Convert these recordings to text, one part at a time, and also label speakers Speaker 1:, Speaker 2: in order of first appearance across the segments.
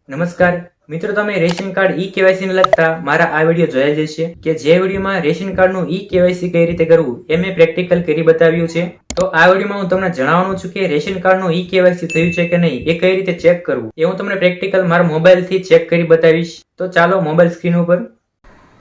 Speaker 1: નમસ્કાર મિત્રો, તમે રેશન કાર્ડ ઈ કેવાયસી ને લગતા મારા આ વિડીયો જોયા જ હશે કે જે વિડીયોમાં રેશન કાર્ડનું ઈ કેવાયસી કઈ રીતે કરવું એ મેં પ્રેક્ટિકલ કરી બતાવ્યું છે। તો આ વિડીયોમાં હું તમને જણાવવાનું છું કે રેશન કાર્ડનું ઈ કેવાયસી થયું છે કે નહીં એ કઈ રીતે ચેક કરવું એ હું તમને પ્રેક્ટિકલ મારા મોબાઈલથી ચેક કરી બતાવીશ। તો ચાલો મોબાઈલ સ્ક્રીન ઉપર।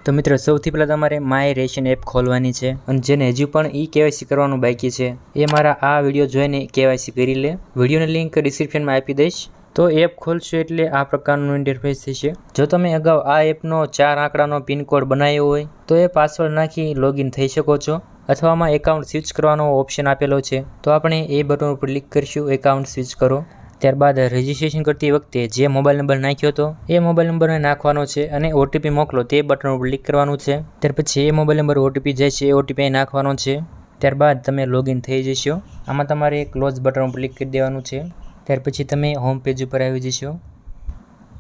Speaker 1: તો મિત્રો, સૌથી પહેલાં તમારે માય રેશન એપ ખોલવાની છે અને જેને હજુ પણ ઈ કેવાયસી કરવાનું બાકી છે એ મારા આ વિડીયો જોઈને કેવાયસી કરી લે। વિડીયોની લિંક ડિસ્ક્રિપ્શનમાં આપી દઈશ। તો એપ ખોલશો એટલે આ પ્રકારનું ઇન્ટરફેસ થશે। જો તમે અગાઉ આ એપનો 4 આંકડાનો પિનકોડ બનાવ્યો હોય તો એ પાસવર્ડ નાખી લોગિન થઈ શકો છો, અથવા આમાં એકાઉન્ટ સ્વિચ કરવાનો ઓપ્શન આપેલો છે તો આપણે એ બટન ઉપર ક્લિક કરીશું, એકાઉન્ટ સ્વિચ કરો। ત્યારબાદ રજિસ્ટ્રેશન કરતી વખતે જે મોબાઈલ નંબર નાખ્યો હતો એ મોબાઈલ નંબરને નાખવાનો છે અને ઓટીપી મોકલો તે બટન ઉપર ક્લિક કરવાનું છે। ત્યાર પછી એ મોબાઈલ નંબર ઓટીપી જાય છે એ ઓટીપી નાખવાનો છે। ત્યારબાદ તમે લોગિન થઈ જશો। આમાં તમારે ક્લોઝ બટન ઉપર ક્લિક કરી દેવાનું છે। ત્યાર પછી તમે હોમ પેજ ઉપર આવી જશો।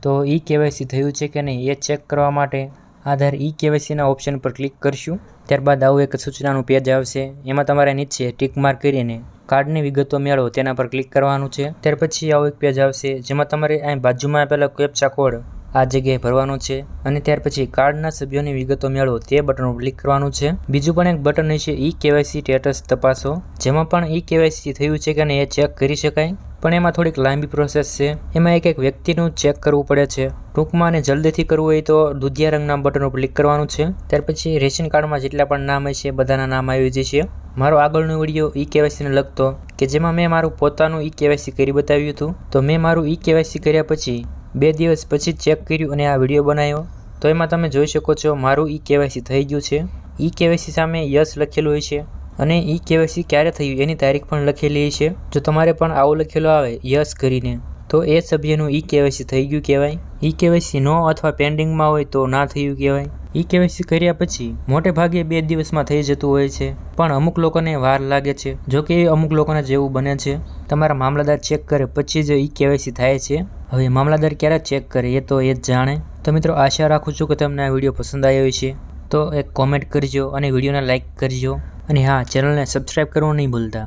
Speaker 1: તો ઈ કેવાયસી થયું છે કે નહીં એ ચેક કરવા માટે આધાર ઈ કેવાયસીના ઓપ્શન પર ક્લિક કરશું। ત્યારબાદ આવું એક સૂચનાનું પેજ આવશે, એમાં તમારે નીચે ટીક માર્ક કરીને કાર્ડની વિગતો મેળવો તેના પર ક્લિક કરવાનું છે। ત્યાર પછી આવું એક પેજ આવશે જેમાં તમારે અહીં બાજુમાં આપેલા કેપ્ચા કોડ આ જગ્યાએ ભરવાનો છે અને ત્યાર પછી કાર્ડના સભ્યોની વિગતો મેળવો તે બટન ઉપર ક્લિક કરવાનું છે। બીજું પણ એક બટન હશે ઈ કેવાયસી સ્ટેટસ તપાસો, જેમાં પણ ઈ કેવાયસી થયું છે કે નહીં એ ચેક કરી શકાય, પણ એમાં થોડીક લાંબી પ્રોસેસ છે। એમાં એક વ્યક્તિનું ચેક કરવું પડે છે। ટૂંકમાં અને જલ્દીથી કરવું હોય તો દુધિયા રંગના બટન ઉપર ક્લિક કરવાનું છે। ત્યાર પછી રેશન કાર્ડમાં જેટલા પણ નામ હશે બધાના નામ આવી જશે। મારો આગળનો વિડીયો ઈ કેવાયસીને લગતો કે જેમાં મેં મારું પોતાનું ઈ કેવાયસી કરી બતાવ્યું હતું, તો મેં મારું ઈ કેવાયસી કર્યા પછી 2 દિવસ પછી ચેક કર્યું અને આ વિડીયો બનાવ્યો। તો એમાં તમે જોઈ શકો છો મારું ઈ કેવાયસી થઈ ગયું છે। ઈ કેવાયસી સામે યસ લખેલું હોય છે અને ઈ કેવાયસી ક્યારે થયું એની તારીખ પણ લખેલી છે। જો તમારે પણ આવું લખેલું આવે યસ કરીને તો એ સભ્યનું ઈ કેવાયસી થઈ ગયું કહેવાય। ઈ કેવાયસી નો અથવા પેન્ડિંગમાં હોય તો ના થયું કહેવાય। ઈ કેવાયસી કર્યા પછી મોટે ભાગે 2 દિવસમાં થઈ જતું હોય છે, પણ અમુક લોકોને વાર લાગે છે। જો કે અમુક લોકોને જેવું બને છે તમારા મામલાદાર ચેક કરે પછી જ ઈ કેવાયસી થાય છે। હવે મામલાદાર ક્યારે ચેક કરે એ તો એ જ જાણે। તો મિત્રો, આશા રાખું છું કે તમને આ વિડીયો પસંદ આવ્યો છે, તો એક કોમેન્ટ કરજો અને વિડીયોને લાઇક કરજો અને હા, ચેનલને સબસ્ક્રાઈબ કરવાનું નહીં ભૂલતા।